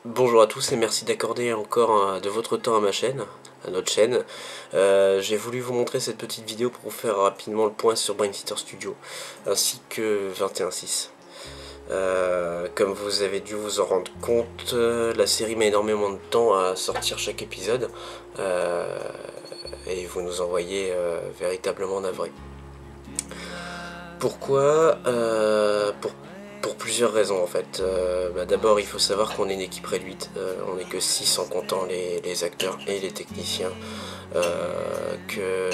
Bonjour à tous et merci d'accorder encore de votre temps à ma chaîne, à notre chaîne. J'ai voulu vous montrer cette petite vidéo pour vous faire rapidement le point sur Brain Cheater Studio ainsi que 21.6. Comme vous avez dû vous en rendre compte, la série met énormément de temps à sortir chaque épisode et vous nous envoyez véritablement navré. Pourquoi pour plusieurs raisons en fait. D'abord il faut savoir qu'on est une équipe réduite, on n'est que 6 en comptant les acteurs et les techniciens, que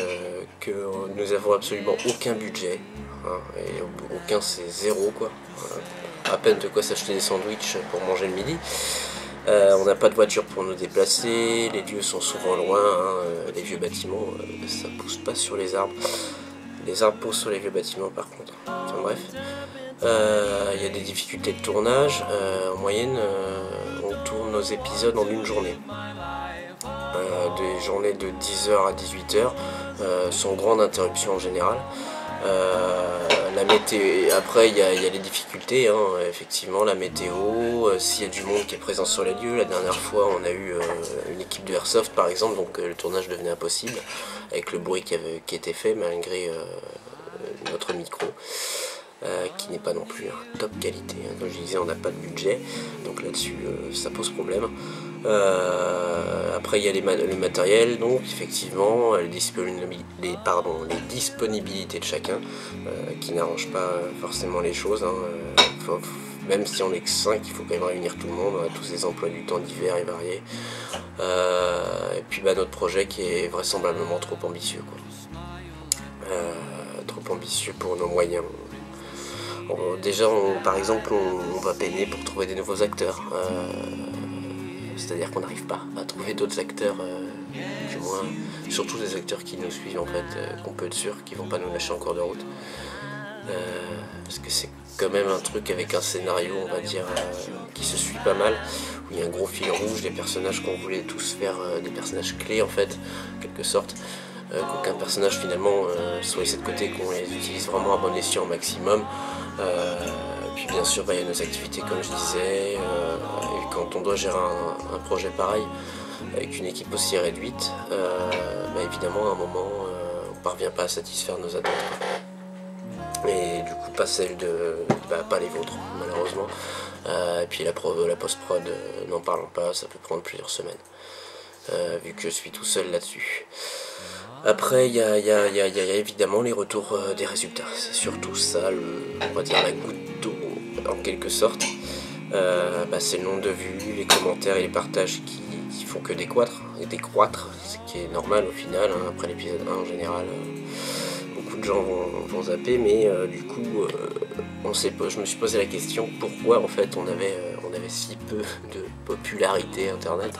nous avons absolument aucun budget, hein, et aucun, c'est zéro quoi, à peine de quoi s'acheter des sandwichs pour manger le midi. On n'a pas de voiture pour nous déplacer, les lieux sont souvent loin, hein, les vieux bâtiments ça pousse pas sur les arbres. Les arbres poussent sur les vieux bâtiments par contre. Enfin bref. Il y a des difficultés de tournage. En moyenne, on tourne nos épisodes en une journée. Des journées de 10h à 18h, sans grande interruption en général. La météo, après il y a les difficultés, hein, effectivement la météo, s'il y a du monde qui est présent sur les lieux. La dernière fois on a eu une équipe de Airsoft par exemple, donc le tournage devenait impossible avec le bruit qui était fait malgré notre micro. Qui n'est pas non plus top qualité, hein. Comme je disais, on n'a pas de budget, donc là-dessus ça pose problème. Après il y a le matériel, donc effectivement les disponibilités de chacun qui n'arrangent pas forcément les choses, hein. Même si on est que 5, il faut quand même réunir tout le monde, on a tous des emplois du temps divers et variés. Et puis notre projet qui est vraisemblablement trop ambitieux, quoi. Trop ambitieux pour nos moyens. Déjà, par exemple, on va peiner pour trouver des nouveaux acteurs. C'est-à-dire qu'on n'arrive pas à trouver d'autres acteurs, du moins, surtout des acteurs qui nous suivent en fait, qu'on peut être sûr qu'ils vont pas nous lâcher en cours de route. Parce que c'est quand même un truc avec un scénario, on va dire, qui se suit pas mal, où il y a un gros fil rouge, des personnages qu'on voulait tous faire, des personnages clés en fait, en quelque sorte. Qu'aucun personnage finalement soit laissé de côté, qu'on les utilise vraiment à bon escient au maximum. Puis bien sûr il y a nos activités comme je disais, et quand on doit gérer un projet pareil avec une équipe aussi réduite, évidemment à un moment on parvient pas à satisfaire nos attentes, et du coup pas celles pas les vôtres malheureusement. Et puis la post-prod, n'en parlons pas, ça peut prendre plusieurs semaines, vu que je suis tout seul là-dessus. Après, il y a évidemment les retours des résultats. C'est surtout ça, on va dire la goutte d'eau, en quelque sorte. C'est le nombre de vues, les commentaires et les partages qui font que décroître, ce qui est normal au final, hein, après l'épisode 1 en général. Beaucoup de gens vont zapper, mais du coup, je me suis posé la question pourquoi en fait on avait si peu de popularité internet.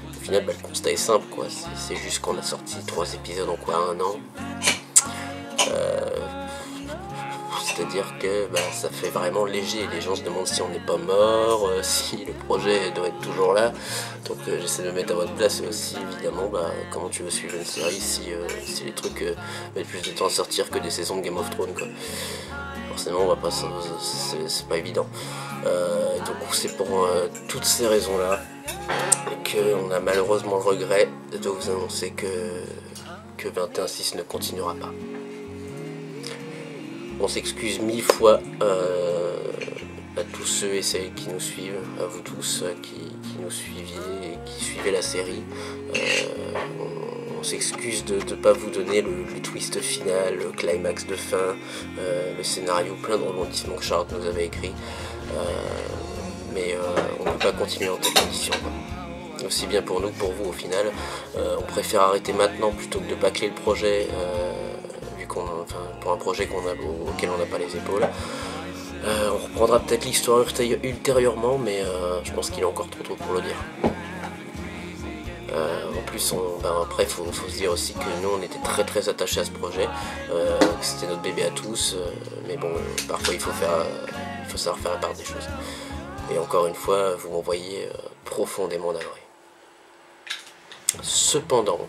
Au final, le constat est simple, quoi. C'est juste qu'on a sorti 3 épisodes en quoi, 1 an. C'est-à-dire que ça fait vraiment léger. Les gens se demandent si on n'est pas mort, si le projet doit être toujours là. Donc j'essaie de me mettre à votre place aussi, évidemment. Comment tu veux suivre une série si les trucs mettent plus de temps à sortir que des saisons de Game of Thrones, quoi. Forcément, on va pas, c'est pas évident. Donc c'est pour toutes ces raisons-là qu'on a malheureusement le regret de vous annoncer que 21.6 ne continuera pas. On s'excuse 1000 fois à tous ceux et celles qui nous suivent, à vous tous qui nous suiviez et qui suivez la série. On s'excuse de ne pas vous donner le twist final, le climax de fin, le scénario plein de rebondissements que Charlotte nous avait écrit. Mais on ne peut pas continuer en telle condition, quoi. Aussi bien pour nous que pour vous au final. On préfère arrêter maintenant plutôt que de bâcler le projet, vu pour un projet auquel on n'a pas les épaules. On reprendra peut-être l'histoire ultérieurement, mais je pense qu'il est encore trop tôt pour le dire. En plus, après, faut se dire aussi que nous, on était très très attachés à ce projet, que c'était notre bébé à tous, mais bon, parfois il faut savoir faire la part des choses. Et encore une fois, vous m'envoyez profondément navré. Cependant,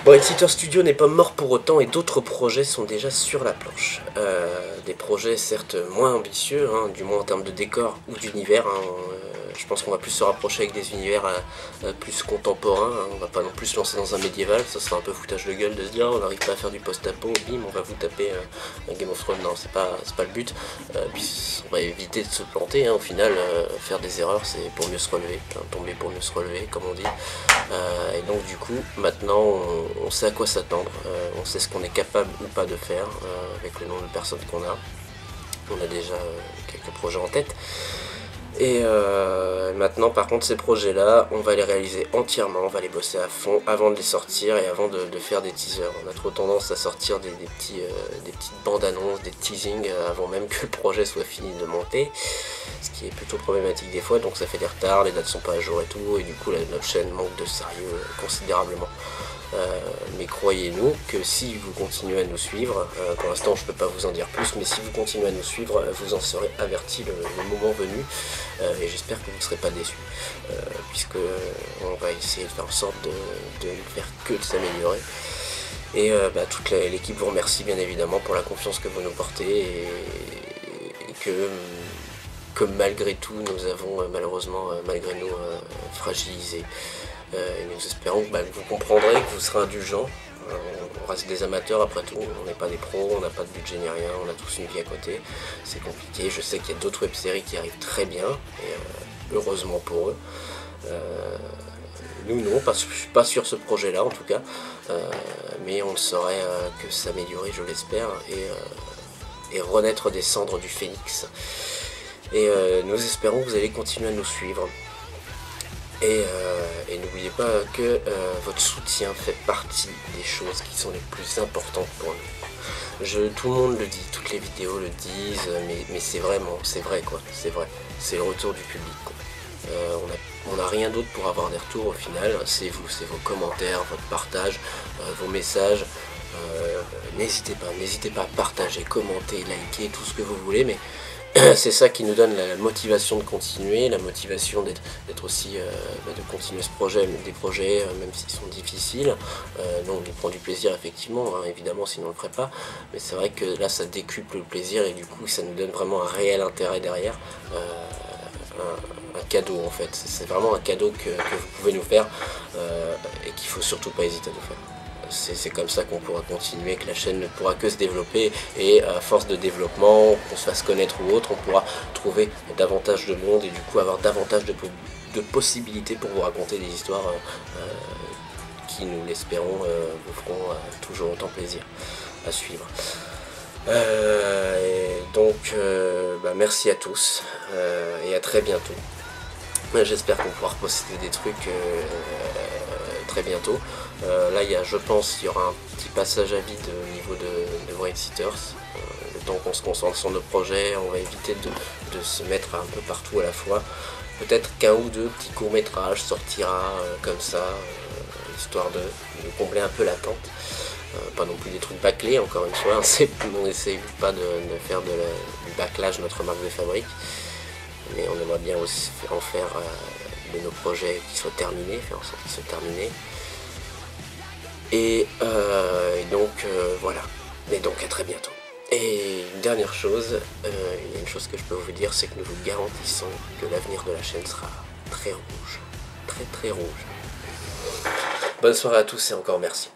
Brain Cheater Studio n'est pas mort pour autant et d'autres projets sont déjà sur la planche. Des projets certes moins ambitieux, hein, du moins en termes de décor ou d'univers, hein, Je pense qu'on va plus se rapprocher avec des univers plus contemporains, hein. On va pas non plus se lancer dans un médiéval, ça sera un peu foutage de gueule de se dire on n'arrive pas à faire du post-apo, bim, on va vous taper un Game of Thrones. Non, c'est pas le but. Puis on va éviter de se planter, hein. Au final, faire des erreurs c'est pour mieux se relever, hein, tomber pour mieux se relever comme on dit. Et donc du coup maintenant on sait à quoi s'attendre, on sait ce qu'on est capable ou pas de faire avec le nombre de personnes qu'on a. On a déjà quelques projets en tête. Et maintenant par contre ces projets là on va les réaliser entièrement, on va les bosser à fond avant de les sortir et avant de faire des teasers. On a trop tendance à sortir des petites bandes annonces, des teasings avant même que le projet soit fini de monter, ce qui est plutôt problématique des fois, donc ça fait des retards, les dates sont pas à jour et tout, et du coup notre chaîne manque de sérieux considérablement. Mais croyez-nous que si vous continuez à nous suivre, pour l'instant je ne peux pas vous en dire plus, mais si vous continuez à nous suivre, vous en serez avertis le moment venu, et j'espère que vous ne serez pas déçus, puisque on va essayer de faire en sorte de ne faire que de s'améliorer. Et toute l'équipe vous remercie bien évidemment pour la confiance que vous nous portez, et que malgré tout nous avons malheureusement malgré nous fragilisé. Et nous espérons que vous comprendrez, que vous serez indulgents. On reste des amateurs après tout, on n'est pas des pros, on n'a pas de budget ni rien, on a tous une vie à côté. C'est compliqué, je sais qu'il y a d'autres web-séries qui arrivent très bien, et heureusement pour eux. Nous non, pas sur ce projet-là en tout cas, mais on ne saurait que s'améliorer, je l'espère, et renaître des cendres du phénix. Et nous espérons que vous allez continuer à nous suivre. Et n'oubliez pas que votre soutien fait partie des choses qui sont les plus importantes pour nous. Tout le monde le dit, toutes les vidéos le disent, mais c'est vrai quoi, c'est vrai. C'est le retour du public, quoi. On n'a rien d'autre pour avoir des retours au final, c'est vous, c'est vos commentaires, votre partage, vos messages. N'hésitez pas à partager, commenter, liker, tout ce que vous voulez, mais c'est ça qui nous donne la motivation de continuer, la motivation d'être aussi, de continuer ce projet, des projets, même s'ils sont difficiles. Nous on y prend du plaisir effectivement, hein, évidemment sinon on ne le ferait pas, mais c'est vrai que là ça décuple le plaisir et du coup ça nous donne vraiment un réel intérêt derrière, un cadeau en fait, c'est vraiment un cadeau que vous pouvez nous faire et qu'il ne faut surtout pas hésiter à nous faire. C'est comme ça qu'on pourra continuer, que la chaîne ne pourra que se développer, et à force de développement, qu'on se fasse connaître ou autre, on pourra trouver davantage de monde et du coup avoir davantage de possibilités pour vous raconter des histoires qui, nous l'espérons, vous feront toujours autant plaisir à suivre. Donc merci à tous et à très bientôt. J'espère qu'on pourra reposter des trucs très bientôt. Là je pense qu'il y aura un petit passage à vide au niveau de Brain Seaters. Le temps qu'on se concentre sur nos projets, on va éviter de se mettre un peu partout à la fois. Peut-être qu'un ou deux petits courts-métrages sortira comme ça, histoire de combler un peu l'attente. Pas non plus des trucs bâclés, encore une fois, on n'essaye pas de faire du bâclage notre marque de fabrique, mais on aimerait bien aussi en faire de nos projets qui soient terminés, faire en sorte qu'ils soient terminés. Et donc voilà, et donc à très bientôt. Et une dernière chose, il y a une chose que je peux vous dire, c'est que nous vous garantissons que l'avenir de la chaîne sera très rouge, très très rouge. Bonne soirée à tous et encore merci.